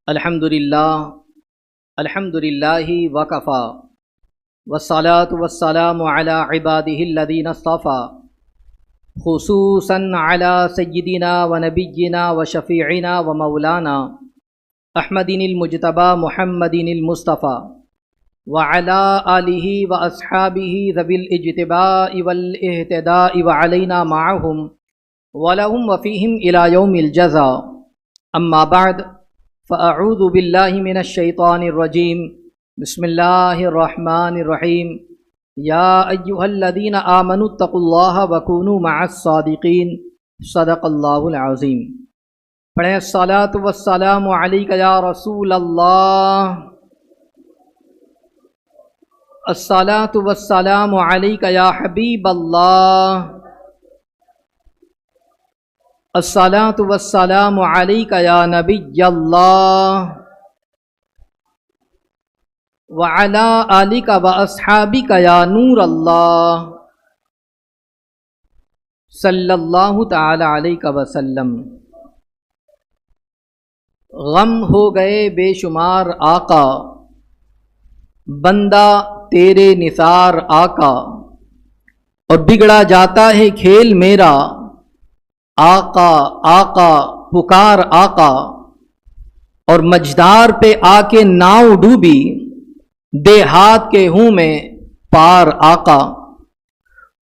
الحمدللہ وکفا والصلاة والسلام علی عباده الذین اصطفى خصوصا علی سیدنا و نبینا و شفیعنا و مولانا احمد المجتبی محمد المصطفى وعلى آلہ و اصحابہ ذوی الاجتباء والاہتداء وعلینا معهم ولہم وفیہم الی یوم الجزاء اما بعد فاعوذ باللہ من الشیطان الرجیم بسم اللہ الرحمن الرحیم یا ایہا الذین آمنوا اتقوا اللہ وکونوا مع الصادقین صدق اللہ العظیم۔ پڑھیں الصلاۃ والسلام علیک یا رسول اللہ، الصلاۃ والسلام علیک یا حبیب اللہ، الصلاۃ والسلام علیک یا نبی اللہ وعلی آلک و اصحابک یا نور اللہ صلی اللہ تعالی علیہ وسلم۔ غم ہو گئے بے شمار آقا، بندہ تیرے نثار آقا، اور بگڑا جاتا ہے کھیل میرا، آقا آقا پکار آقا، اور مجدار پہ آ کے ناؤ ڈوبی، دے ہاتھ کے ہوں میں پار آقا،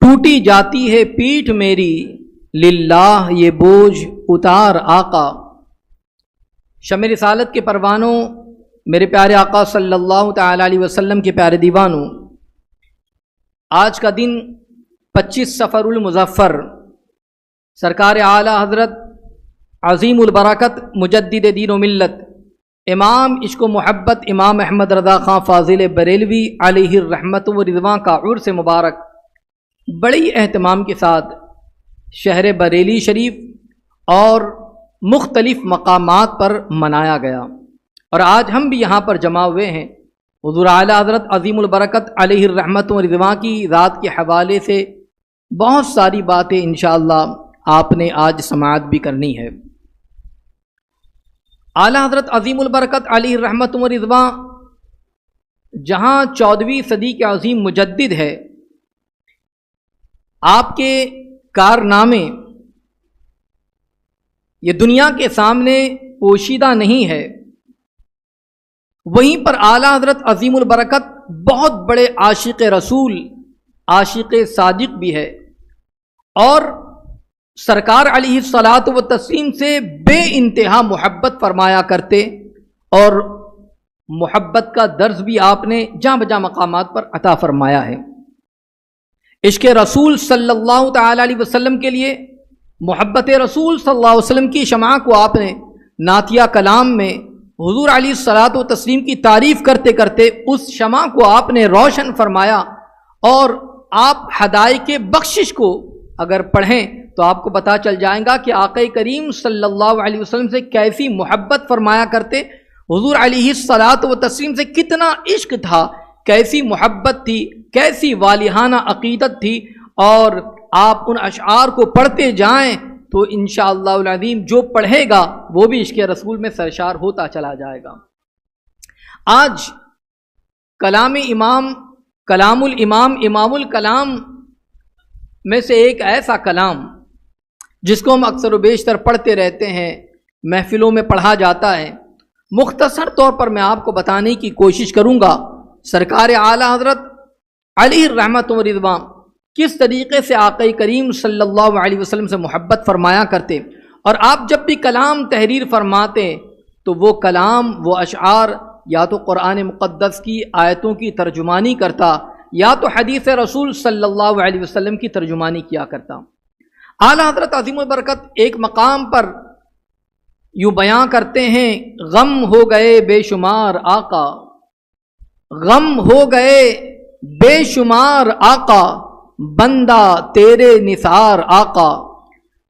ٹوٹی جاتی ہے پیٹھ میری، للہ یہ بوجھ اتار آقا۔ شمع رسالت کے پروانوں، میرے پیارے آقا صلی اللہ تعالی علیہ وسلم کے پیارے دیوانوں، آج کا دن 25 صفر المظفر، سرکار اعلیٰ حضرت عظیم البرکت مجدد دین و ملت امام عشق و محبت امام احمد رضا خان فاضل بریلوی علیہ الرحمت و رضوان کا عرس مبارک بڑی اہتمام کے ساتھ شہر بریلی شریف اور مختلف مقامات پر منایا گیا، اور آج ہم بھی یہاں پر جمع ہوئے ہیں حضور اعلیٰ حضرت عظیم البرکت علیہ الرحمت و رضوان کی ذات کے حوالے سے بہت ساری باتیں انشاءاللہ آپ نے آج سماعت بھی کرنی ہے۔ اعلیٰ حضرت عظیم البرکت علیہ الرحمت و رضوان جہاں 14ویں صدی کے عظیم مجدد ہے، آپ کے کارنامے یہ دنیا کے سامنے پوشیدہ نہیں ہے، وہیں پر اعلیٰ حضرت عظیم البرکت بہت بڑے عاشق رسول، عاشق صادق بھی ہے، اور سرکار علیہ الصلاۃ والتسلیم سے بے انتہا محبت فرمایا کرتے، اور محبت کا درس بھی آپ نے جہاں بجا مقامات پر عطا فرمایا ہے۔ عشق رسول صلی اللہ تعالی علیہ وسلم کے لیے محبت رسول صلی اللہ علیہ وسلم کی شمع کو آپ نے نعتیہ کلام میں حضور علیہ الصلاۃ والتسلیم کی تعریف کرتے کرتے اس شمع کو آپ نے روشن فرمایا، اور آپ حدائق بخشش کو اگر پڑھیں تو آپ کو پتہ چل جائے گا کہ آقا کریم صلی اللہ علیہ وسلم سے کیسی محبت فرمایا کرتے، حضور علیہ الصلاۃ والتسلیم سے کتنا عشق تھا، کیسی محبت تھی، کیسی والہانہ عقیدت تھی، اور آپ ان اشعار کو پڑھتے جائیں تو انشاءاللہ العظیم جو پڑھے گا وہ بھی عشق رسول میں سرشار ہوتا چلا جائے گا۔ آج کلام امام، کلام الامام، امام الکلام میں سے ایک ایسا کلام جس کو ہم اکثر و بیشتر پڑھتے رہتے ہیں، محفلوں میں پڑھا جاتا ہے، مختصر طور پر میں آپ کو بتانے کی کوشش کروں گا سرکار اعلیٰ حضرت علیہ الرحمت و رضوان کس طریقے سے آقا کریم صلی اللہ علیہ وسلم سے محبت فرمایا کرتے، اور آپ جب بھی کلام تحریر فرماتے تو وہ کلام، وہ اشعار یا تو قرآن مقدس کی آیتوں کی ترجمانی کرتا یا تو حدیث رسول صلی اللہ علیہ وسلم کی ترجمانی کیا کرتا۔ اعلیٰ حضرت عظیم البرکت ایک مقام پر یوں بیان کرتے ہیں، غم ہو گئے بے شمار آقا، غم ہو گئے بے شمار آقا، بندہ تیرے نثار آقا،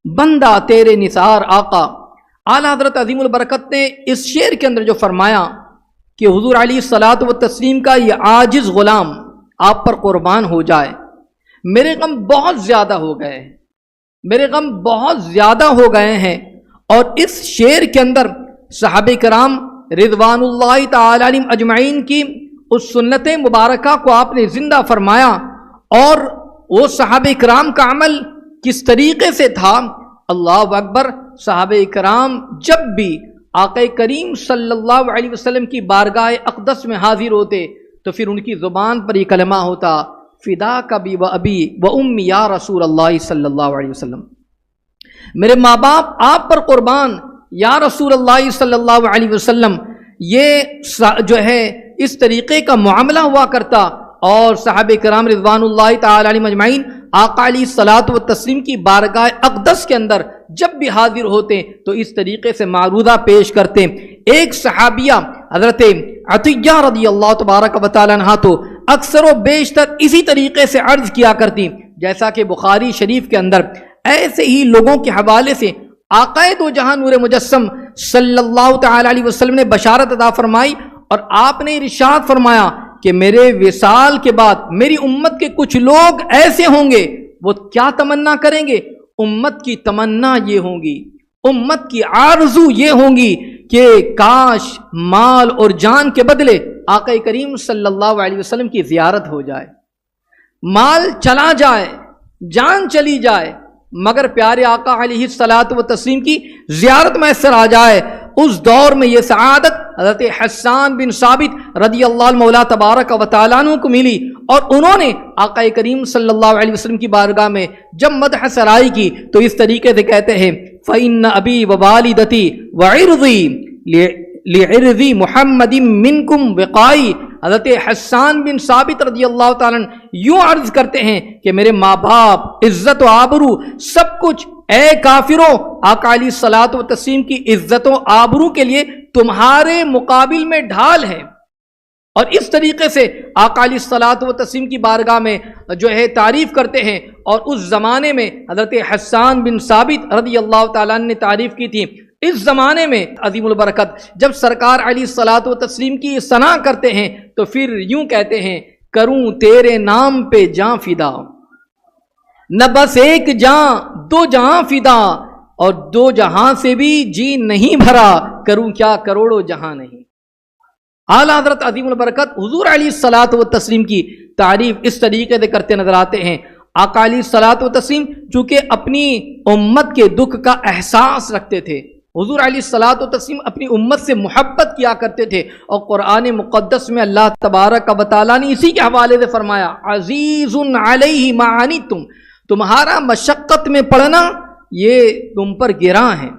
بندہ تیرے نثار آقا۔ اعلیٰ حضرت عظیم البرکت نے اس شعر کے اندر جو فرمایا کہ حضور علیہ الصلاۃ والتسلیم کا یہ عاجز غلام آپ پر قربان ہو جائے، میرے غم بہت زیادہ ہو گئے، میرے غم بہت زیادہ ہو گئے ہیں، اور اس شعر کے اندر صحابہ کرام رضوانُ تعالی علیہم اجمعین کی اس سنت مبارکہ کو آپ نے زندہ فرمایا، اور وہ صحابہ کرام کا عمل کس طریقے سے تھا۔ اللہ اکبر، صحابہ کرام جب بھی آقا کریم صلی اللہ علیہ وسلم کی بارگاہ اقدس میں حاضر ہوتے تو پھر ان کی زبان پر یہ کلمہ ہوتا، فداک ابی و ابی و امی یا رسول اللہ صلی اللہ علیہ وسلم، میرے ماں باپ آپ پر قربان یا رسول اللہ صلی اللہ علیہ وسلم۔ یہ جو ہے اس طریقے کا معاملہ ہوا کرتا، اور صحابہ کرام رضوان اللہ تعالی علیہم اجمعین آقا علیہ الصلوۃ والتسلیم کی بارگاہ اقدس کے اندر جب بھی حاضر ہوتے تو اس طریقے سے معروضہ پیش کرتے۔ ایک صحابیہ حضرت عطیہ رضی اللہ تبارک و تعالی عنہا تو اکثر و بیشتر اسی طریقے سے عرض کیا کرتی، جیسا کہ بخاری شریف کے اندر ایسے ہی لوگوں کے حوالے سے آقا دو جہاں نور مجسم صلی اللہ تعالی علیہ وسلم نے بشارت عطا فرمائی، اور آپ نے ارشاد فرمایا کہ میرے وصال کے بعد میری امت کے کچھ لوگ ایسے ہوں گے، وہ کیا تمنا کریں گے؟ امت کی تمنا یہ ہوں گی، امت کی آرزو یہ ہوں گی کہ کاش مال اور جان کے بدلے آقا کریم صلی اللہ علیہ وسلم کی زیارت ہو جائے، مال چلا جائے، جان چلی جائے، مگر پیارے آقا علیہ الصلوۃ والتسلیم کی زیارت میسر آ جائے۔ اس دور میں یہ سعادت حضرت حسان بن ثابت رضی اللہ عنہ مولا تبارک و تعالیٰ عنہ کو ملی، اور انہوں نے آقا کریم صلی اللہ علیہ وسلم کی بارگاہ میں جب مدح سرائی کی تو اس طریقے سے کہتے ہیں، فَإِنَّ أَبِي وَوَالِدَتِي وَعِرْضِي لِعِرْضِ مُحَمَّدٍ مِّنْكُمْ وِقَائِي۔ حضرت حسان بن ثابت رضی اللہ تعالیٰ عنہ یوں عرض کرتے ہیں کہ میرے ماں باپ، عزت و آبرو، سب کچھ اے کافروں، آقا علیہ الصلوۃ والتسلیم کی عزت و آبرو کے لیے تمہارے مقابل میں ڈھال ہے۔ اور اس طریقے سے آقا علیہ الصلوۃ والتسلیم کی بارگاہ میں جو ہے تعریف کرتے ہیں، اور اس زمانے میں حضرت حسان بن ثابت رضی اللہ تعالیٰ عنہ نے تعریف کی تھی۔ اس زمانے میں عظیم البرکت جب سرکار علیہ الصلوۃ والتسلیم کی ثنا کرتے ہیں تو پھر یوں کہتے ہیں، کروں تیرے نام پہ جاں فدا، نہ بس ایک جاں دو جہاں فدا، اور دو جہاں سے بھی جی نہیں بھرا، کروں کیا کروڑوں جہاں نہیں۔ اعلیٰ حضرت عظیم البرکت حضور علیہ الصلوۃ والتسلیم کی تعریف اس طریقے سے کرتے نظر آتے ہیں۔ آقا علیہ الصلوۃ والتسلیم چونکہ اپنی امت کے دکھ کا احساس رکھتے تھے، حضور علیہ الصلوۃ والتسلیم اپنی امت سے محبت کیا کرتے تھے، اور قرآن مقدس میں اللہ تبارک و تعالیٰ نے اسی کے حوالے سے فرمایا، عزیز علیہ ما عنتم، تمہارا مشقت میں پڑنا یہ تم پر گراں ہے۔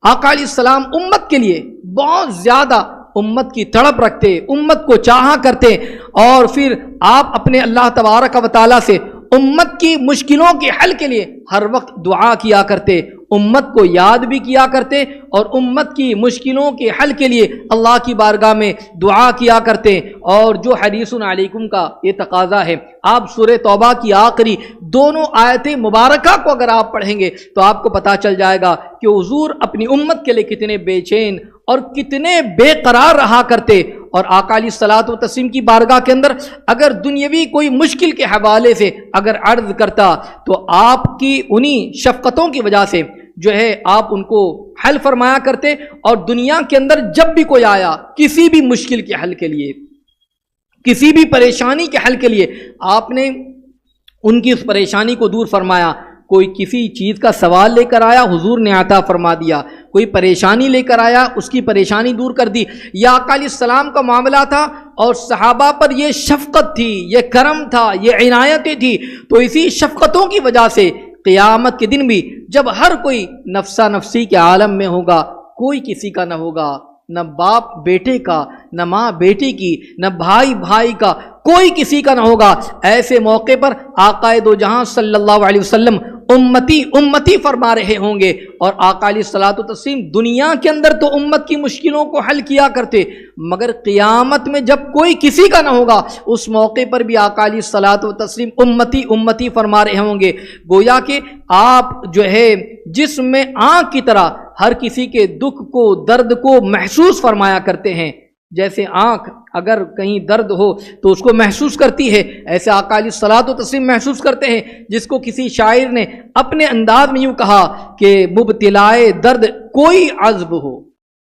آقا علیہ السلام امت کے لیے بہت زیادہ امت کی تڑپ رکھتے، امت کو چاہا کرتے، اور پھر آپ اپنے اللہ تبارک و تعالیٰ سے امت کی مشکلوں کے حل کے لیے ہر وقت دعا کیا کرتے، امت کو یاد بھی کیا کرتے، اور امت کی مشکلوں کے حل کے لیے اللہ کی بارگاہ میں دعا کیا کرتے۔ اور جو حریص علیکم کا یہ تقاضا ہے، آپ سورہ توبہ کی آخری دونوں آیتیں مبارکہ کو اگر آپ پڑھیں گے تو آپ کو پتہ چل جائے گا کہ حضور اپنی امت کے لیے کتنے بے چین اور کتنے بے قرار رہا کرتے۔ اور آقا علیہ الصلوۃ والتسلیم کی بارگاہ کے اندر اگر دنیاوی کوئی مشکل کے حوالے سے اگر عرض کرتا تو آپ کی انہی شفقتوں کی وجہ سے جو ہے آپ ان کو حل فرمایا کرتے، اور دنیا کے اندر جب بھی کوئی آیا کسی بھی مشکل کے حل کے لیے، کسی بھی پریشانی کے حل کے لیے، آپ نے ان کی اس پریشانی کو دور فرمایا۔ کوئی کسی چیز کا سوال لے کر آیا، حضور نے عطا فرما دیا، کوئی پریشانی لے کر آیا، اس کی پریشانی دور کر دی۔ یہ آقا علیہ السلام کا معاملہ تھا، اور صحابہ پر یہ شفقت تھی، یہ کرم تھا، یہ عنایتیں تھی، تو اسی شفقتوں کی وجہ سے قیامت کے دن بھی جب ہر کوئی نفسا نفسی کے عالم میں ہوگا، کوئی کسی کا نہ ہوگا، نہ باپ بیٹے کا، نہ ماں بیٹی کی، نہ بھائی بھائی کا، کوئی کسی کا نہ ہوگا۔ ایسے موقع پر آقا دو جہاں صلی اللہ علیہ وسلم امتی امتی فرما رہے ہوں گے، اور آقا علیہ الصلوۃ والتسلیم دنیا کے اندر تو امت کی مشکلوں کو حل کیا کرتے، مگر قیامت میں جب کوئی کسی کا نہ ہوگا اس موقع پر بھی آقا علیہ الصلوۃ والتسلیم امتی امتی فرما رہے ہوں گے۔ گویا کہ آپ جو ہے جسم میں آنکھ کی طرح ہر کسی کے دکھ کو، درد کو محسوس فرمایا کرتے ہیں۔ جیسے آنکھ اگر کہیں درد ہو تو اس کو محسوس کرتی ہے، ایسے آقا علیہ الصلوۃ والتسلیم محسوس کرتے ہیں، جس کو کسی شاعر نے اپنے انداز میں یوں کہا کہ مبتلائے درد کوئی عذب ہو،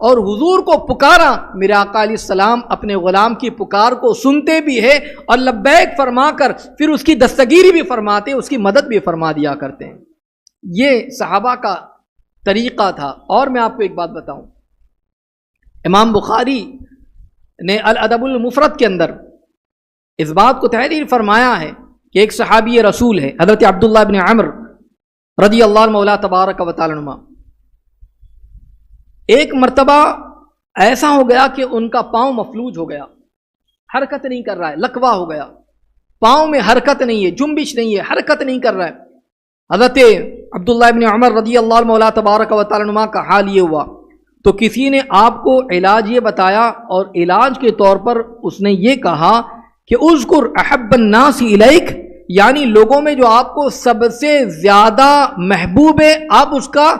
اور حضور کو پکارا، میرے آقا علیہ السلام اپنے غلام کی پکار کو سنتے بھی ہے اور لبیک فرما کر پھر اس کی دستگیری بھی فرماتے، اس کی مدد بھی فرما دیا کرتے ہیں۔ یہ صحابہ کا طریقہ تھا۔ اور میں آپ کو ایک بات بتاؤں، امام بخاری نے الادب المفرد کے اندر اس بات کو تحریر فرمایا ہے کہ ایک صحابی رسول ہے حضرت عبداللہ بن عمر رضی اللہ عنہ مولا تبارک و تعالی عنہ، ایک مرتبہ ایسا ہو گیا کہ ان کا پاؤں مفلوج ہو گیا، حرکت نہیں کر رہا ہے، لکوا ہو گیا، پاؤں میں حرکت نہیں ہے، جنبش نہیں ہے، حرکت نہیں کر رہا ہے۔ حضرت عبداللہ بن عمر رضی اللہ عنہ مولا تبارک و تعالی عنہ کا حال یہ ہوا تو کسی نے آپ کو علاج یہ بتایا، اور علاج کے طور پر اس نے یہ کہا کہ اذکر احب الناس الیک، یعنی لوگوں میں جو آپ کو سب سے زیادہ محبوب ہے آپ اس کا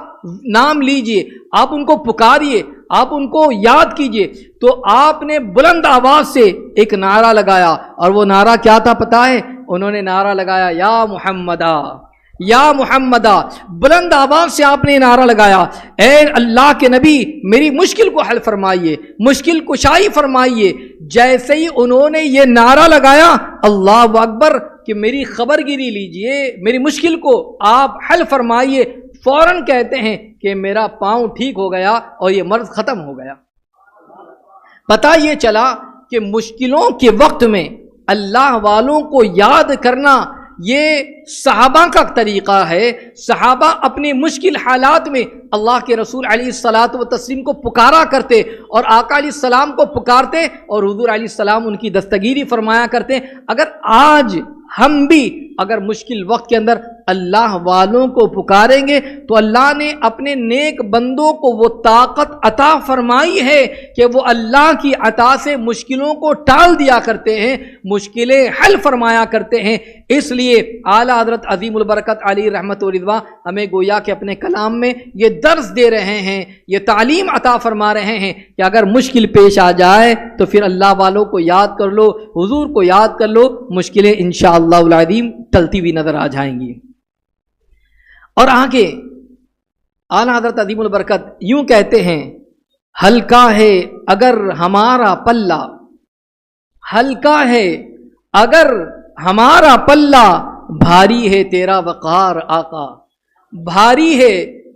نام لیجئے، آپ ان کو پکاریے، آپ ان کو یاد کیجئے۔ تو آپ نے بلند آواز سے ایک نعرہ لگایا، اور وہ نعرہ کیا تھا پتہ ہے؟ انہوں نے نعرہ لگایا یا محمدہ، یا محمدہ، بلند آواز سے آپ نے نعرہ لگایا، اے اللہ کے نبی میری مشکل کو حل فرمائیے، مشکل کشائی فرمائیے۔ جیسے ہی انہوں نے یہ نعرہ لگایا، اللہ اکبر، کہ میری خبر گیری لیجئے، میری مشکل کو آپ حل فرمائیے، فوراً کہتے ہیں کہ میرا پاؤں ٹھیک ہو گیا اور یہ مرض ختم ہو گیا۔ پتہ یہ چلا کہ مشکلوں کے وقت میں اللہ والوں کو یاد کرنا یہ صحابہ کا طریقہ ہے۔ صحابہ اپنی مشکل حالات میں اللہ کے رسول علیہ الصلاۃ والتسلیم کو پکارا کرتے، اور آقا علیہ السلام کو پکارتے، اور حضور علیہ السلام ان کی دستگیری فرمایا کرتے۔ اگر آج ہم بھی اگر مشکل وقت کے اندر اللہ والوں کو پکاریں گے تو اللہ نے اپنے نیک بندوں کو وہ طاقت عطا فرمائی ہے کہ وہ اللہ کی عطا سے مشکلوں کو ٹال دیا کرتے ہیں، مشکلیں حل فرمایا کرتے ہیں۔ اس لیے اعلیٰ حضرت عظیم البرکت علی رحمت و رضوان ہمیں گویا کہ اپنے کلام میں یہ درس دے رہے ہیں، یہ تعلیم عطا فرما رہے ہیں کہ اگر مشکل پیش آ جائے تو پھر اللہ والوں کو یاد کر لو، حضور کو یاد کر لو، مشکلیں انشاءاللہ العظیم ٹلتی ہوئی نظر آ جائیں گی۔ اور آگے اعلیٰ حضرت عظیم البرکت یوں کہتے ہیں، ہلکا ہے اگر ہمارا پلہ، ہلکا ہے اگر ہمارا پلہ، بھاری ہے تیرا وقار آقا، بھاری ہے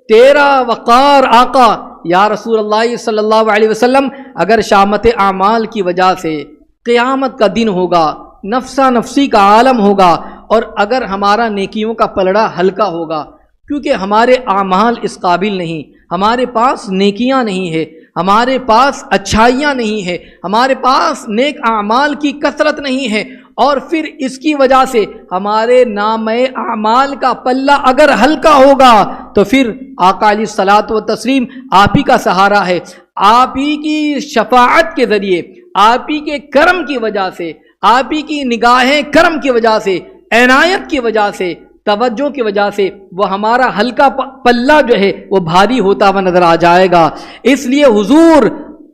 تیرا وقار آقا۔ یا رسول اللہ صلی اللہ علیہ وسلم، اگر شامت اعمال کی وجہ سے قیامت کا دن ہوگا، نفسا نفسی کا عالم ہوگا، اور اگر ہمارا نیکیوں کا پلڑا ہلکا ہوگا، کیونکہ ہمارے اعمال اس قابل نہیں، ہمارے پاس نیکیاں نہیں ہے، ہمارے پاس اچھائیاں نہیں ہے، ہمارے پاس نیک اعمال کی کثرت نہیں ہے، اور پھر اس کی وجہ سے ہمارے نام اعمال کا پلہ اگر ہلکا ہوگا تو پھر آقا علیہ الصلاۃ والتسلیم آپ ہی کا سہارا ہے، آپ ہی کی شفاعت کے ذریعے، آپ ہی کے کرم کی وجہ سے، آپ ہی کی نگاہیں کرم کی وجہ سے، عنایت کی وجہ سے، توجہ کی وجہ سے وہ ہمارا ہلکا پلہ جو ہے وہ بھاری ہوتا ہوا نظر آ جائے گا۔ اس لیے حضور،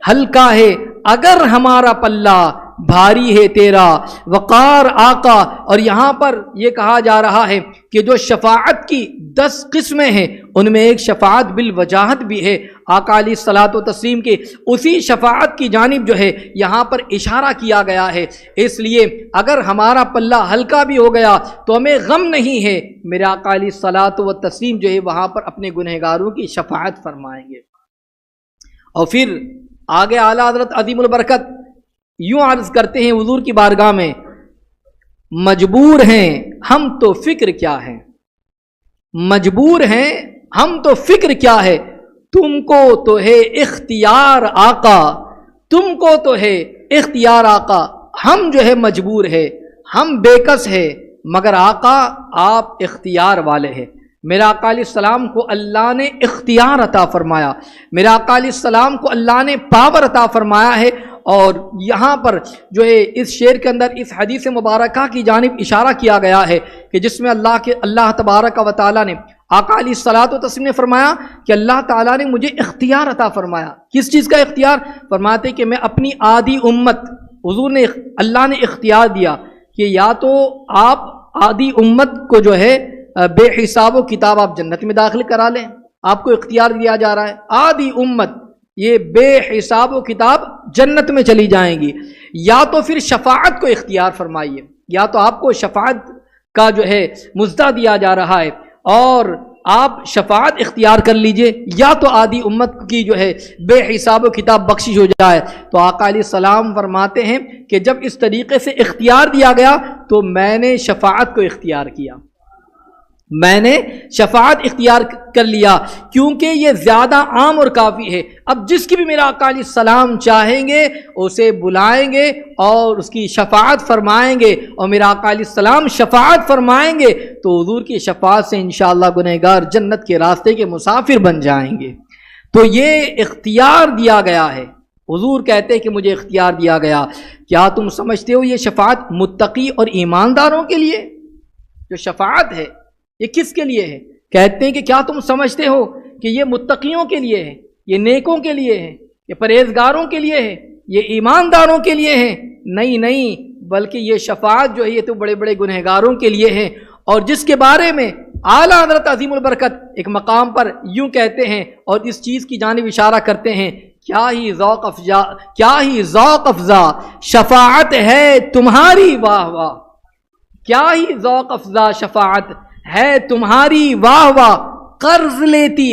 ہلکا ہے اگر ہمارا پلہ، بھاری ہے تیرا وقار آقا۔ اور یہاں پر یہ کہا جا رہا ہے کہ جو شفاعت کی 10 قسمیں ہیں ان میں ایک شفاعت بالوجاہت بھی ہے، آقا علیہ الصلاۃ والتسلیم کے اسی شفاعت کی جانب جو ہے یہاں پر اشارہ کیا گیا ہے۔ اس لیے اگر ہمارا پلہ ہلکا بھی ہو گیا تو ہمیں غم نہیں ہے، میرے آقا علیہ الصلاۃ والتسلیم جو ہے وہاں پر اپنے گنہگاروں کی شفاعت فرمائیں گے۔ اور پھر آگے اعلیٰ حضرت عظیم البرکت یوں عرض کرتے ہیں حضور کی بارگاہ میں، مجبور ہیں ہم تو فکر کیا ہے، مجبور ہیں ہم تو فکر کیا ہے، تم کو تو ہے اختیار آقا، تم کو تو ہے اختیار آقا۔ ہم جو ہے مجبور ہے، ہم بے کس ہے، مگر آقا آپ اختیار والے ہیں۔ میرا آقا علیہ السلام کو اللہ نے اختیار عطا فرمایا، میرا آقا علیہ السلام کو اللہ نے پاور عطا فرمایا ہے۔ اور یہاں پر جو ہے اس شعر کے اندر اس حدیث مبارکہ کی جانب اشارہ کیا گیا ہے کہ جس میں اللہ تبارک و تعالیٰ نے آقا علیہ الصلاۃ والتسلیم نے فرمایا کہ اللہ تعالیٰ نے مجھے اختیار عطا فرمایا۔ کس چیز کا اختیار؟ فرماتے کہ میں اپنی آدھی امت، حضور نے اللہ نے اختیار دیا کہ یا تو آپ آدھی امت کو جو ہے بے حساب و کتاب آپ جنت میں داخل کرا لیں، آپ کو اختیار دیا جا رہا ہے، آدھی امت، یہ بے حساب و کتاب جنت میں چلی جائیں گی، یا تو پھر شفاعت کو اختیار فرمائیے، یا تو آپ کو شفاعت کا جو ہے مزدہ دیا جا رہا ہے اور آپ شفاعت اختیار کر لیجئے، یا تو آدھی امت کی جو ہے بے حساب و کتاب بخشش ہو جائے۔ تو آقا علیہ السلام فرماتے ہیں کہ جب اس طریقے سے اختیار دیا گیا تو میں نے شفاعت کو اختیار کیا، میں نے شفاعت اختیار کر لیا، کیونکہ یہ زیادہ عام اور کافی ہے۔ اب جس کی بھی میرا آقا علیہ السلام چاہیں گے اسے بلائیں گے اور اس کی شفاعت فرمائیں گے، اور میرا آقا علیہ السلام شفاعت فرمائیں گے تو حضور کی شفاعت سے انشاءاللہ گنہگار جنت کے راستے کے مسافر بن جائیں گے۔ تو یہ اختیار دیا گیا ہے، حضور کہتے ہیں کہ مجھے اختیار دیا گیا۔ کیا تم سمجھتے ہو یہ شفاعت متقی اور ایمانداروں کے لیے؟ جو شفاعت ہے یہ کس کے لیے ہے؟ کہتے ہیں کہ کیا تم سمجھتے ہو کہ یہ متقیوں کے لیے ہے، یہ نیکوں کے لیے ہے، یہ پرہیزگاروں کے لیے ہے، یہ ایمانداروں کے لیے ہے؟ نہیں نہیں، بلکہ یہ شفاعت جو ہے یہ تو بڑے بڑے گنہگاروں کے لیے ہے۔ اور جس کے بارے میں اعلیٰ حضرت عظیم البرکت ایک مقام پر یوں کہتے ہیں اور اس چیز کی جانب اشارہ کرتے ہیں، کیا ہی ذوق افزا شفاعت ہے تمہاری واہ واہ، کیا ہی ذوق افزا شفاعت ہے تمہاری واہ واہ، قرض لیتی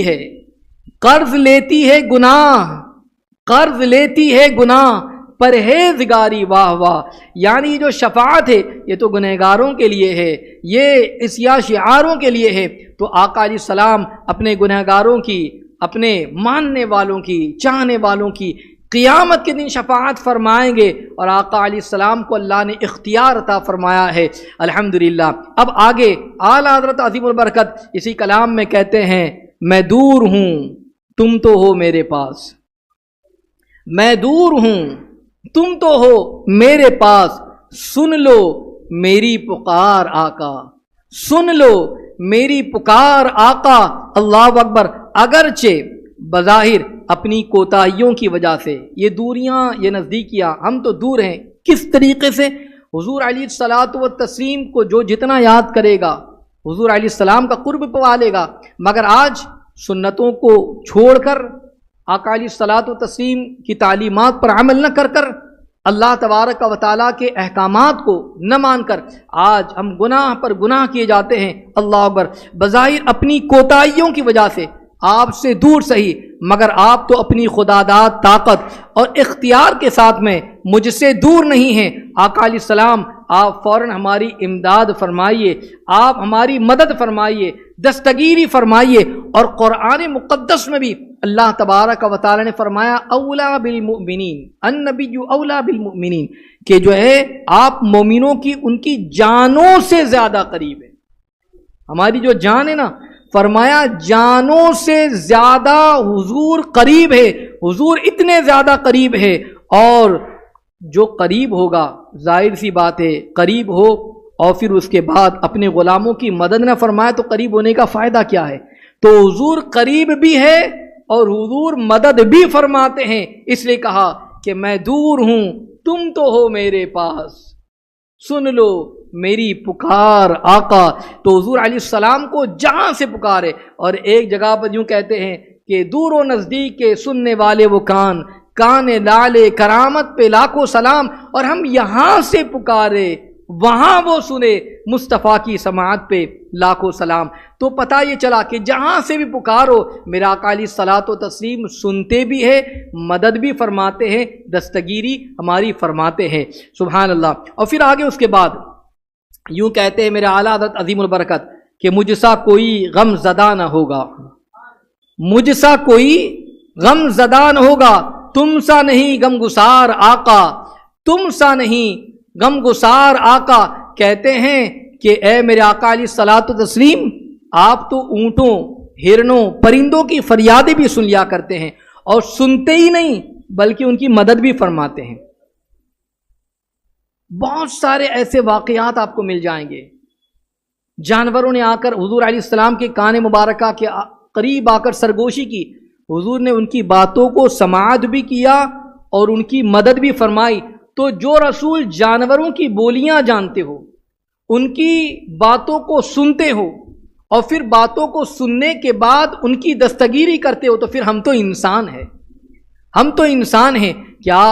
ہے گناہ، قرض لیتی ہے گناہ، پرہیزگاری واہ واہ۔ یعنی جو شفاعت ہے یہ تو گنہگاروں کے لیے ہے، یہ اسیا شعاروں کے لیے ہے۔ تو آقا علیہ السلام اپنے گنہگاروں کی، اپنے ماننے والوں کی، چاہنے والوں کی قیامت کے دن شفاعت فرمائیں گے، اور آقا علیہ السلام کو اللہ نے اختیار عطا فرمایا ہے، الحمدللہ۔ اب آگے اعلیٰ حضرت عظیم البرکت اسی کلام میں کہتے ہیں، میں دور ہوں تم تو ہو میرے پاس، میں دور ہوں تم تو ہو میرے پاس، سن لو میری پکار آقا، سن لو میری پکار آقا، اللہ اکبر۔ اگرچہ بظاہر اپنی کوتاہیوں کی وجہ سے یہ دوریاں، یہ نزدیکیاں، ہم تو دور ہیں، کس طریقے سے؟ حضور علیہ الصلاۃ والتسلیم کو جو جتنا یاد کرے گا حضور علیہ السلام کا قرب پوالے گا، مگر آج سنتوں کو چھوڑ کر، آقا علیہ الصلاۃ والتسلیم کی تعلیمات پر عمل نہ کر کر، اللہ تبارک و تعالیٰ کے احکامات کو نہ مان کر آج ہم گناہ پر گناہ کیے جاتے ہیں، اللہ اکبر۔ بظاہر اپنی کوتاہیوں کی وجہ سے آپ سے دور صحیح، مگر آپ تو اپنی خداداد طاقت اور اختیار کے ساتھ میں مجھ سے دور نہیں ہیں۔ آقا علیہ السلام آپ فوراً ہماری امداد فرمائیے، آپ ہماری مدد فرمائیے، دستگیری فرمائیے۔ اور قرآن مقدس میں بھی اللہ تبارک و تعالی نے فرمایا، اولا بالمؤمنین، النبی اولا بالمؤمنین، کہ جو ہے آپ مومنوں کی ان کی جانوں سے زیادہ قریب ہے۔ ہماری جو جان ہے نا، فرمایا جانوں سے زیادہ حضور قریب ہے، حضور اتنے زیادہ قریب ہے۔ اور جو قریب ہوگا، ظاہر سی بات ہے، قریب ہو اور پھر اس کے بعد اپنے غلاموں کی مدد نہ فرمائے تو قریب ہونے کا فائدہ کیا ہے؟ تو حضور قریب بھی ہے اور حضور مدد بھی فرماتے ہیں، اس لیے کہا کہ میں دور ہوں تم تو ہو میرے پاس، سن لو میری پکار آقا۔ تو حضور علیہ السلام کو جہاں سے پکارے، اور ایک جگہ پر یوں کہتے ہیں کہ دور و نزدیک کے سننے والے وہ کان، کان لالے کرامت پہ لاکھوں سلام، اور ہم یہاں سے پکارے وہاں وہ سنے، مصطفیٰ کی سماعت پہ لاکھوں سلام۔ تو پتہ یہ چلا کہ جہاں سے بھی پکارو میرا آقا علیہ الصلاۃ والتسلیم سنتے بھی ہے، مدد بھی فرماتے ہیں، دستگیری ہماری فرماتے ہیں، سبحان اللہ۔ اور پھر آگے اس کے بعد یوں کہتے ہیں میرے اعلیٰ حضرت عظیم البرکت کہ مجھ سا کوئی غم زدہ نہ ہوگا، مجھ سا کوئی غم زدہ نہ ہوگا، تم سا نہیں غم گسار آقا، تم سا نہیں غم گسار آقا۔ کہتے ہیں کہ اے میرے آقا علیہ الصلاۃ والتسلیم، آپ تو اونٹوں، ہرنوں، پرندوں کی فریادیں بھی سن لیا کرتے ہیں، اور سنتے ہی نہیں بلکہ ان کی مدد بھی فرماتے ہیں۔ بہت سارے ایسے واقعات آپ کو مل جائیں گے، جانوروں نے آ کر حضور علیہ السلام کے کان مبارکہ کے قریب آ کر سرگوشی کی، حضور نے ان کی باتوں کو سماعت بھی کیا اور ان کی مدد بھی فرمائی۔ تو جو رسول جانوروں کی بولیاں جانتے ہو، ان کی باتوں کو سنتے ہو، اور پھر باتوں کو سننے کے بعد ان کی دستگیری کرتے ہو، تو پھر ہم تو انسان ہیں، ہم تو انسان ہیں، کیا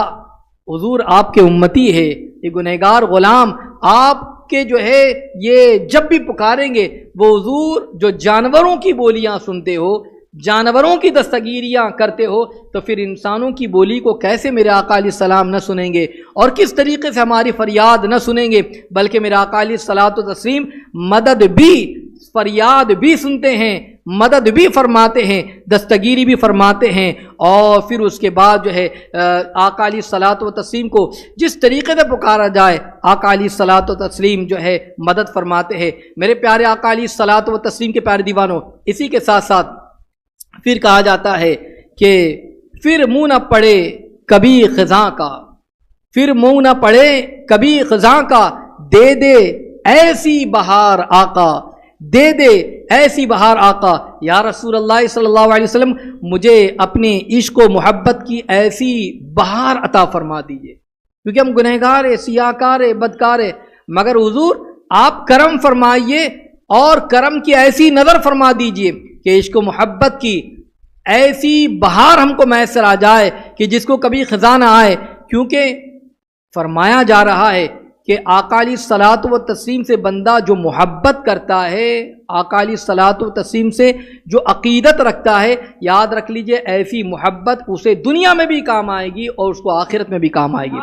حضور آپ کے امتی ہے، یہ گنہگار غلام آپ کے جو ہے یہ جب بھی پکاریں گے وہ حضور جو جانوروں کی بولیاں سنتے ہو، جانوروں کی دستگیریاں کرتے ہو، تو پھر انسانوں کی بولی کو کیسے میرے آقا علیہ السلام نہ سنیں گے، اور کس طریقے سے ہماری فریاد نہ سنیں گے؟ بلکہ میرے آقا علیہ الصلوۃ والتسلیم مدد بھی، فریاد بھی سنتے ہیں، مدد بھی فرماتے ہیں، دستگیری بھی فرماتے ہیں، اور پھر اس کے بعد جو ہے آقا علیہ الصلوۃ والتسلیم کو جس طریقے سے پکارا جائے آقا علیہ الصلوۃ والتسلیم جو ہے مدد فرماتے ہیں۔ میرے پیارے آقا علیہ الصلوۃ والتسلیم کے پیارے دیوانوں، اسی کے ساتھ ساتھ پھر کہا جاتا ہے کہ پھر منہ نہ پڑے کبھی خزاں کا، پھر منہ نہ پڑے کبھی خزاں کا، دے دے ایسی بہار آقا، دے دے ایسی بہار آقا۔ یا رسول اللہ صلی اللہ علیہ وسلم مجھے اپنے عشق و محبت کی ایسی بہار عطا فرما دیجئے، کیونکہ ہم گنہگار ہیں، سیاہکار ہیں، بدکار ہیں، مگر حضور آپ کرم فرمائیے اور کرم کی ایسی نظر فرما دیجئے کہ عشق و محبت کی ایسی بہار ہم کو میسر آ جائے کہ جس کو کبھی خزاں نہ آئے، کیونکہ فرمایا جا رہا ہے کہ آقا علیہ الصلوۃ والتسلیم سے بندہ جو محبت کرتا ہے، آقا علیہ الصلوۃ والتسلیم سے جو عقیدت رکھتا ہے، یاد رکھ لیجئے ایسی محبت اسے دنیا میں بھی کام آئے گی اور اس کو آخرت میں بھی کام آئے گی۔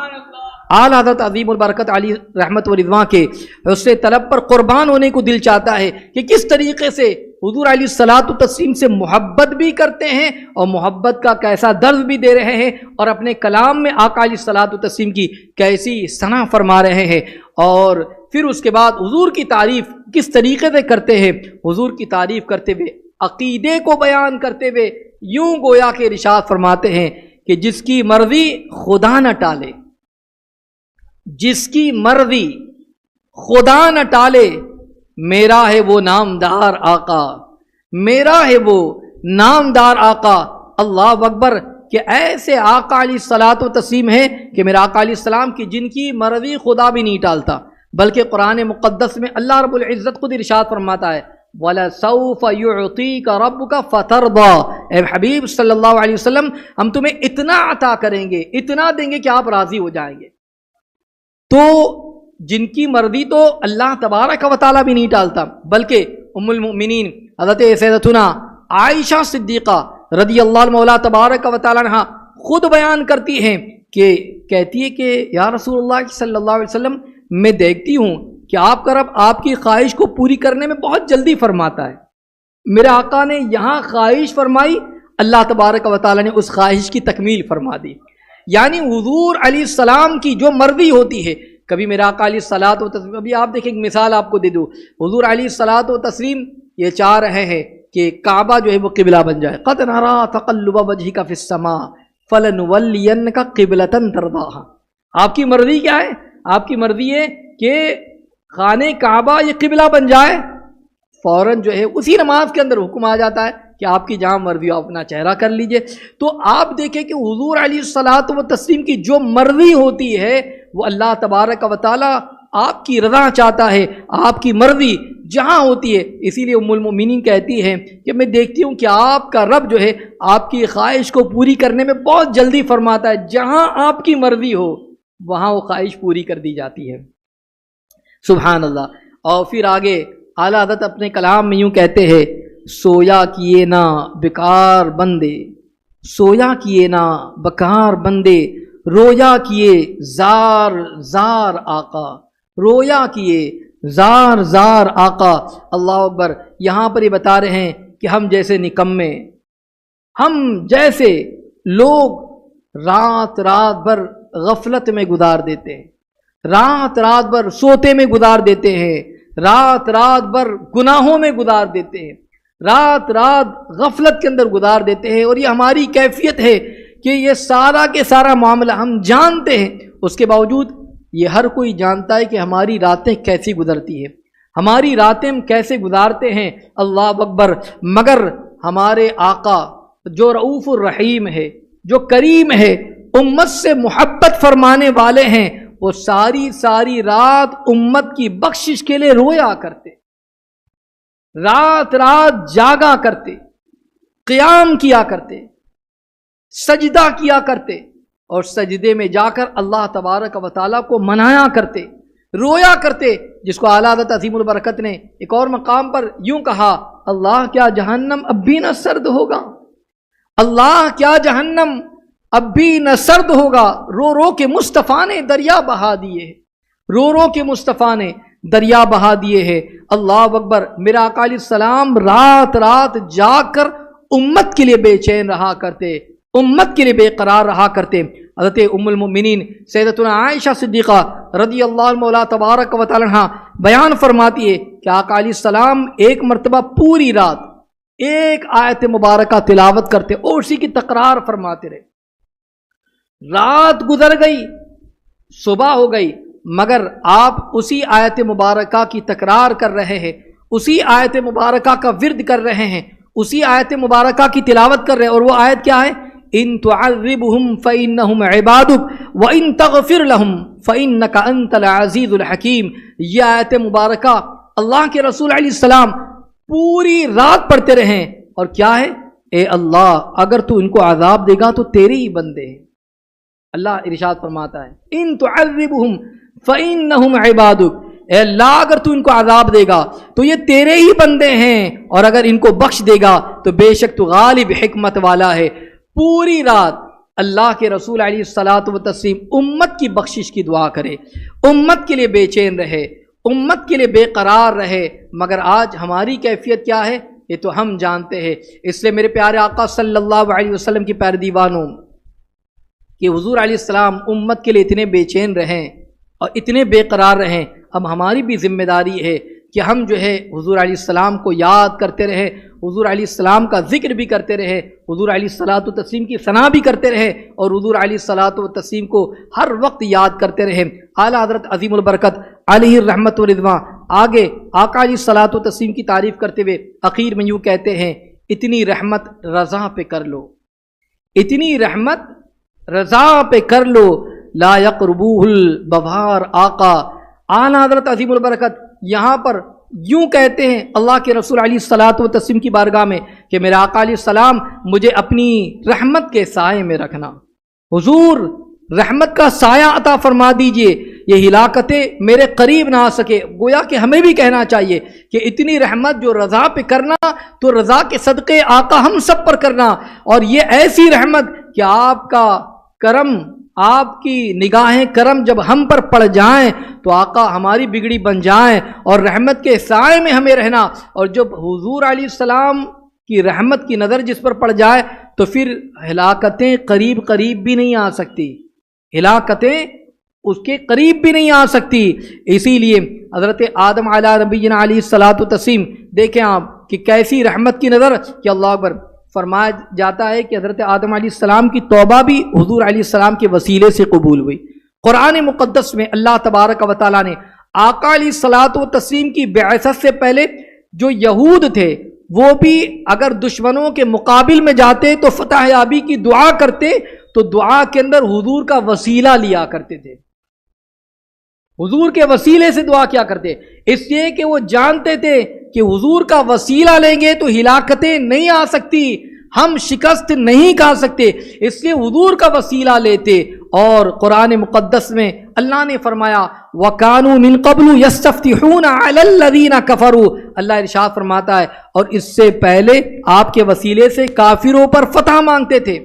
اعلیٰ حضرت عظیم البرکت علی رحمت و رضوان کے حسن طلب پر قربان ہونے کو دل چاہتا ہے کہ کس طریقے سے حضور علیہ الصلوۃ والتسلیم سے محبت بھی کرتے ہیں اور محبت کا کیسا درس بھی دے رہے ہیں، اور اپنے کلام میں آقا علیہ الصلوۃ والتسلیم کی کیسی ثنا فرما رہے ہیں، اور پھر اس کے بعد حضور کی تعریف کس طریقے سے کرتے ہیں۔ حضور کی تعریف کرتے ہوئے، عقیدے کو بیان کرتے ہوئے یوں گویا کہ ارشاد فرماتے ہیں کہ جس کی مرضی خدا نہ ٹالے، جس کی مرضی خدا نہ ٹالے، میرا ہے وہ نامدار آقا، میرا ہے وہ نامدار آقا۔ اللہ اکبر، کہ ایسے آقا علیہ الصلوۃ والتسلیم ہے کہ میرا آقا علیہ السلام کی جن کی مرضی خدا بھی نہیں ٹالتا، بلکہ قرآن مقدس میں اللہ رب العزت خود ارشاد فرماتا ہے وَلَسَوْفَ يُعْطِيكَ رَبُّكَ فَتَرْضَىٰ، اے حبیب صلی اللہ علیہ وسلم ہم تمہیں اتنا عطا کریں گے، اتنا دیں گے کہ آپ راضی ہو جائیں گے۔ تو جن کی مرضی تو اللہ تبارک و تعالیٰ بھی نہیں ٹالتا، بلکہ ام المؤمنین حضرت سیدتنا عائشہ صدیقہ رضی اللہ مولا تبارک و تعالیٰ عنہا خود بیان کرتی ہیں کہ کہتی ہے کہ یا رسول اللہ صلی اللہ علیہ وسلم میں دیکھتی ہوں کہ آپ کا رب آپ کی خواہش کو پوری کرنے میں بہت جلدی فرماتا ہے۔ میرے آقا نے یہاں خواہش فرمائی، اللہ تبارک و تعالیٰ نے اس خواہش کی تکمیل فرما دی۔ یعنی حضور علیہ السلام کی جو مرضی ہوتی ہے، کبھی میرا آقا علیہ الصلوۃ والتسلیم، ابھی آپ دیکھیں ایک مثال آپ کو دے دوں، حضور علیہ الصلوۃ والتسلیم یہ چاہ رہے ہیں کہ کعبہ جو ہے وہ قبلہ بن جائے، قد نرى تقلب وجهك في السماء فلنولينك قبلة ترضاها۔ آپ کی مرضی کیا ہے؟ آپ کی مرضی ہے کہ خانہ کعبہ یہ قبلہ بن جائے، فوراً جو ہے اسی نماز کے اندر حکم آ جاتا ہے کہ آپ کی جہاں مرضی ہو اپنا چہرہ کر لیجئے۔ تو آپ دیکھیں کہ حضور علیہ الصلوۃ والتسلیم کی جو مرضی ہوتی ہے وہ اللہ تبارک و تعالیٰ آپ کی رضا چاہتا ہے، آپ کی مرضی جہاں ہوتی ہے۔ اسی لیے ام المؤمنین کہتی ہیں کہ میں دیکھتی ہوں کہ آپ کا رب جو ہے آپ کی خواہش کو پوری کرنے میں بہت جلدی فرماتا ہے، جہاں آپ کی مرضی ہو وہاں وہ خواہش پوری کر دی جاتی ہے۔ سبحان اللہ۔ اور پھر آگے اعلیٰ حضرت اپنے کلام میں یوں کہتے ہیں سویا کیے نہ بیکار بندے، سویا کیے نہ بیکار بندے، رویا کیے زار زار آقا، رویا کیے زار زار آقا۔ اللہ اکبر۔ یہاں پر یہ بتا رہے ہیں کہ ہم جیسے نکمے، ہم جیسے لوگ رات رات بھر غفلت میں گزار دیتے ہیں، رات رات بھر سوتے میں گزار دیتے ہیں، رات رات بھر گناہوں میں گزار دیتے ہیں، رات رات غفلت کے اندر گزار دیتے ہیں، اور یہ ہماری کیفیت ہے کہ یہ سارا کے سارا معاملہ ہم جانتے ہیں، اس کے باوجود یہ ہر کوئی جانتا ہے کہ ہماری راتیں کیسی گزرتی ہیں، ہماری راتیں ہم کیسے گزارتے ہیں۔ اللہ اکبر۔ مگر ہمارے آقا جو رؤوف الرحیم ہے، جو کریم ہے، امت سے محبت فرمانے والے ہیں، وہ ساری ساری رات امت کی بخشش کے لیے رویا کرتے، رات رات جاگا کرتے، قیام کیا کرتے، سجدہ کیا کرتے اور سجدے میں جا کر اللہ تبارک و تعالیٰ کو منایا کرتے، رویا کرتے، جس کو اعلیٰ حضرت عظیم البرکت نے ایک اور مقام پر یوں کہا، اللہ کیا جہنم اب بھی نہ سرد ہوگا، اللہ کیا جہنم اب بھی نہ سرد ہوگا، رو رو کے مصطفیٰ نے دریا بہا دیے، رو رو کے مصطفیٰ نے دریا بہا دیے ہیں۔ اللہ اکبر۔ میرا آقا علیہ السلام رات رات جاگ کر امت کے لیے بے چین رہا کرتے، امت کے لیے بے قرار رہا کرتے۔ حضرت ام المؤمنین سیدتنا عائشہ صدیقہ رضی اللہ مولا تبارک و تعالی عنہا بیان فرماتی ہے کہ آقا علیہ السلام ایک مرتبہ پوری رات ایک آیت مبارکہ تلاوت کرتے اور اسی کی تکرار فرماتے رہے۔ رات گزر گئی، صبح ہو گئی، مگر آپ اسی آیت مبارکہ کی تکرار کر رہے ہیں، اسی آیت مبارکہ کا ورد کر رہے ہیں، اسی آیت مبارکہ کی تلاوت کر رہے ہیں۔ اور وہ آیت کیا ہے؟ ان تعذبهم فانهم عبادك وان تغفر لهم فانك انت العزیز الحکیم۔ یہ آیت مبارکہ اللہ کے رسول علیہ السلام پوری رات پڑھتے رہے، اور کیا ہے؟ اے اللہ اگر تو ان کو عذاب دے گا تو تیرے ہی بندے ہیں۔ اللہ ارشاد فرماتا ہے ان تعذبهم فانهم عبادك، اے اللہ اگر تو ان کو عذاب دے گا تو یہ تیرے ہی بندے ہیں، اور اگر ان کو بخش دے گا تو بے شک تو غالب حکمت والا ہے۔ پوری رات اللہ کے رسول علیہ الصلاۃ والتسلیم امت کی بخشش کی دعا کرے، امت کے لیے بے چین رہے، امت کے لیے بے قرار رہے۔ مگر آج ہماری کیفیت کیا ہے یہ تو ہم جانتے ہیں۔ اس لیے میرے پیارے آقا صلی اللہ علیہ وسلم کی پیارے دیوانوں کہ حضور علیہ السلام امت کے لیے اتنے بے چین رہیں اور اتنے بے قرار رہیں، اب ہماری بھی ذمہ داری ہے کہ ہم جو ہے حضور علیہ السلام کو یاد کرتے رہے، حضور علیہ السلام کا ذکر بھی کرتے رہے، حضور علیہ الصلاۃ والتسلیم کی ثنا بھی کرتے رہے، اور حضور علیہ الصلاۃ والتسلیم کو ہر وقت یاد کرتے رہے۔ اعلیٰ حضرت عظیم البرکت علیہ الرحمت والرضوان آگے آقا علیہ الصلاۃ والتسلیم کی تعریف کرتے ہوئے اخیر میں یوں کہتے ہیں، اتنی رحمت رضا پہ کر لو، اتنی رحمت رضا پہ کر لو، لا یقربوہ الببھار آقا۔ اعلیٰ حضرت عظیم البرکت یہاں پر یوں کہتے ہیں اللہ کے رسول علیہ الصلاۃ والتسلیم کی بارگاہ میں کہ میرا آقا علیہ السلام مجھے اپنی رحمت کے سائے میں رکھنا، حضور رحمت کا سایہ عطا فرما دیجئے، یہ ہلاکتیں میرے قریب نہ آ سکے۔ گویا کہ ہمیں بھی کہنا چاہیے کہ اتنی رحمت جو رضا پہ کرنا تو رضا کے صدقے آقا ہم سب پر کرنا، اور یہ ایسی رحمت کہ آپ کا کرم، آپ کی نگاہیں کرم جب ہم پر پڑ جائیں تو آقا ہماری بگڑی بن جائیں، اور رحمت کے سائے میں ہمیں رہنا۔ اور جب حضور علیہ السلام کی رحمت کی نظر جس پر پڑ جائے تو پھر ہلاکتیں قریب قریب بھی نہیں آ سکتی، ہلاکتیں اس کے قریب بھی نہیں آ سکتی۔ اسی لیے حضرت آدم علیہ نبینا علیہ الصلاۃ والتسلیم دیکھیں آپ کہ کیسی رحمت کی نظر، کہ اللہ اکبر فرمایا جاتا ہے کہ حضرت آدم علیہ السلام کی توبہ بھی حضور علیہ السلام کے وسیلے سے قبول ہوئی۔ قرآن مقدس میں اللہ تبارک و تعالیٰ نے آقا علیہ الصلاۃ والتسلیم کی بعثت سے پہلے جو یہود تھے وہ بھی اگر دشمنوں کے مقابل میں جاتے تو فتح یابی کی دعا کرتے تو دعا کے اندر حضور کا وسیلہ لیا کرتے تھے، حضور کے وسیلے سے دعا کیا کرتے، اس لیے کہ وہ جانتے تھے کہ حضور کا وسیلہ لیں گے تو ہلاکتیں نہیں آ سکتی، ہم شکست نہیں کھا سکتے، اس لیے حضور کا وسیلہ لیتے۔ اور قرآن مقدس میں اللہ نے فرمایا وَكَانُوا مِن قَبْلُ يَسْتَفْتِحُونَ عَلَى الَّذِينَ كَفَرُوا، اللہ ارشاد فرماتا ہے اور اس سے پہلے آپ کے وسیلے سے کافروں پر فتح مانگتے تھے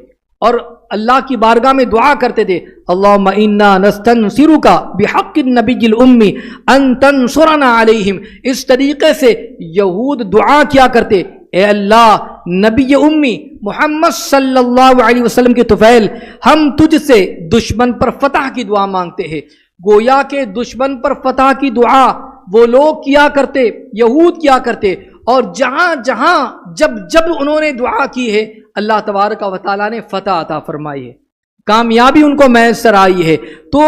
اور اللہ کی بارگاہ میں دعا کرتے تھے، اللہم انا نستنصرک بحق النبی الامی ان تنصرنا علیہم۔ اس طریقے سے یہود دعا کیا کرتے، اے اللہ نبی امی محمد صلی اللہ علیہ وسلم کے طفیل، ہم تجھ سے دشمن پر فتح کی دعا مانگتے ہیں۔ گویا کہ دشمن پر فتح کی دعا وہ لوگ کیا کرتے، یہود کیا کرتے، اور جہاں جہاں جب انہوں نے دعا کی ہے اللہ تبارک و تعالیٰ نے فتح عطا فرمائی ہے، کامیابی ان کو میسر آئی ہے۔ تو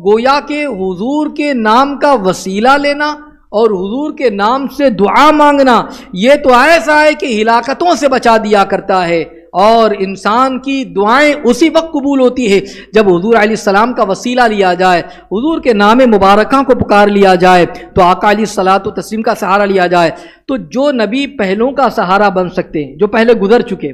گویا کہ حضور کے نام کا وسیلہ لینا اور حضور کے نام سے دعا مانگنا یہ تو ایسا ہے کہ ہلاکتوں سے بچا دیا کرتا ہے، اور انسان کی دعائیں اسی وقت قبول ہوتی ہے جب حضور علیہ السلام کا وسیلہ لیا جائے، حضور کے نام مبارکہ کو پکار لیا جائے، تو آقا علیہ الصلاۃ والتسلیم کا سہارا لیا جائے۔ تو جو نبی پہلوں کا سہارا بن سکتے ہیں، جو پہلے گزر چکے،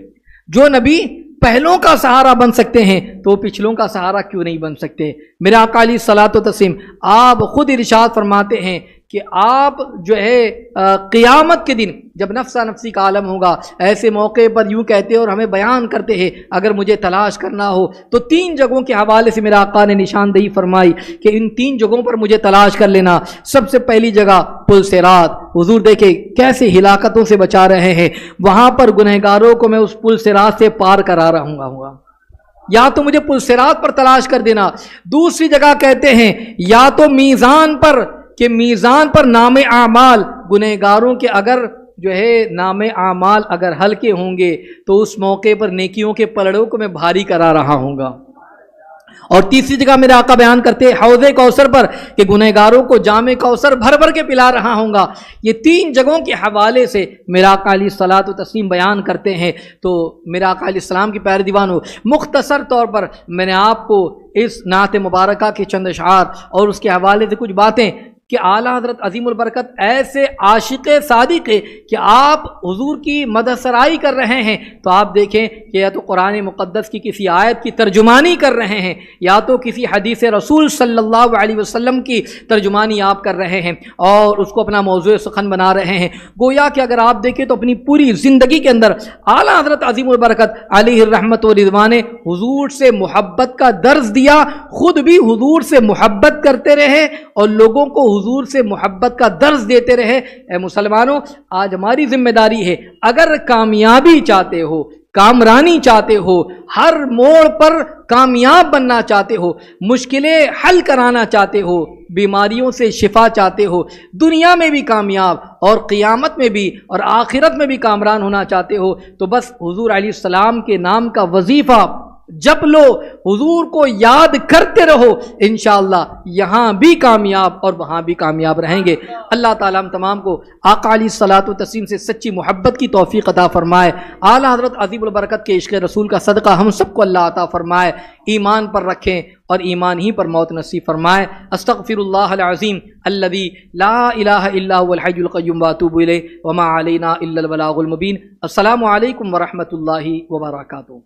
جو نبی پہلوں کا سہارا بن سکتے ہیں تو وہ پچھلوں کا سہارا کیوں نہیں بن سکتے؟ میرے آقا علیہ الصلوۃ والتسلیم آپ خود ارشاد فرماتے ہیں کہ آپ جو ہے قیامت کے دن جب نفسا نفسی کا عالم ہوگا، ایسے موقع پر یوں کہتے ہیں اور ہمیں بیان کرتے ہیں اگر مجھے تلاش کرنا ہو تو 3 جگہوں کے حوالے سے میرے آقا نے نشاندہی فرمائی کہ ان 3 جگہوں پر مجھے تلاش کر لینا۔ سب سے پہلی جگہ پل صراط، حضور دیکھیں کیسے ہلاکتوں سے بچا رہے ہیں، وہاں پر گنہگاروں کو میں اس پل صراط سے پار کرا رہا ہوں گا، یا تو مجھے پل صراط پر تلاش کر دینا۔ دوسری جگہ کہتے ہیں یا تو میزان پر، کہ میزان پر نام اعمال، گنہگاروں کے اگر جو ہے نام اعمال اگر ہلکے ہوں گے تو اس موقع پر نیکیوں کے پلڑوں کو میں بھاری کرا رہا ہوں گا۔ اور تیسری جگہ میرے آقا بیان کرتے ہیں حوض کوثر پر، کہ گنہگاروں کو جام کوثر بھر بھر کے پلا رہا ہوں گا۔ یہ 3 جگہوں کے حوالے سے میرے آقا علیہ الصلوۃ والتسلیم بیان کرتے ہیں۔ تو میرے آقا علیہ السلام کی پیارے دیوانوں، مختصر طور پر میں نے آپ کو اس نعت مبارکہ کے چند اشعار اور اس کے حوالے سے کچھ باتیں کہ اعلیٰ حضرت عظیم البرکت ایسے عاشق صادق ہے کہ آپ حضور کی مدح سرائی کر رہے ہیں تو آپ دیکھیں کہ یا تو قرآن مقدس کی کسی آیت کی ترجمانی کر رہے ہیں، یا تو کسی حدیث رسول صلی اللہ علیہ وسلم کی ترجمانی آپ کر رہے ہیں اور اس کو اپنا موضوع سخن بنا رہے ہیں۔ گویا کہ اگر آپ دیکھیں تو اپنی پوری زندگی کے اندر اعلیٰ حضرت عظیم البرکت علیہ الرحمت والرضوان نے حضور سے محبت کا درس دیا، خود بھی حضور سے محبت کرتے رہے اور لوگوں کو حضور سے محبت کا درس دیتے رہے۔ اے مسلمانوں، آج ہماری ذمہ داری ہے، اگر کامیابی چاہتے ہو، کامرانی چاہتے ہو، ہر موڑ پر کامیاب بننا چاہتے ہو، مشکلیں حل کرانا چاہتے ہو، بیماریوں سے شفا چاہتے ہو، دنیا میں بھی کامیاب اور قیامت میں بھی اور آخرت میں بھی کامران ہونا چاہتے ہو، تو بس حضور علیہ السلام کے نام کا وظیفہ جپ لو، حضور کو یاد کرتے رہو، انشاءاللہ یہاں بھی کامیاب اور وہاں بھی کامیاب رہیں گے۔ اللہ تعالیٰ ہم تمام کو آقا علیہ الصلوۃ والتسلیم سے سچی محبت کی توفیق عطا فرمائے، اعلیٰ حضرت عظیم البرکت کے عشق رسول کا صدقہ ہم سب کو اللہ عطا فرمائے، ایمان پر رکھیں اور ایمان ہی پر موت نصیب فرمائے۔ استغفر اللہ العظیم الذی لا الہ الا هو الحی القیوم واتوب الیہ وما علینا الا البلاغ المبین۔ السلام علیکم ورحمۃ اللہ وبرکاتہ۔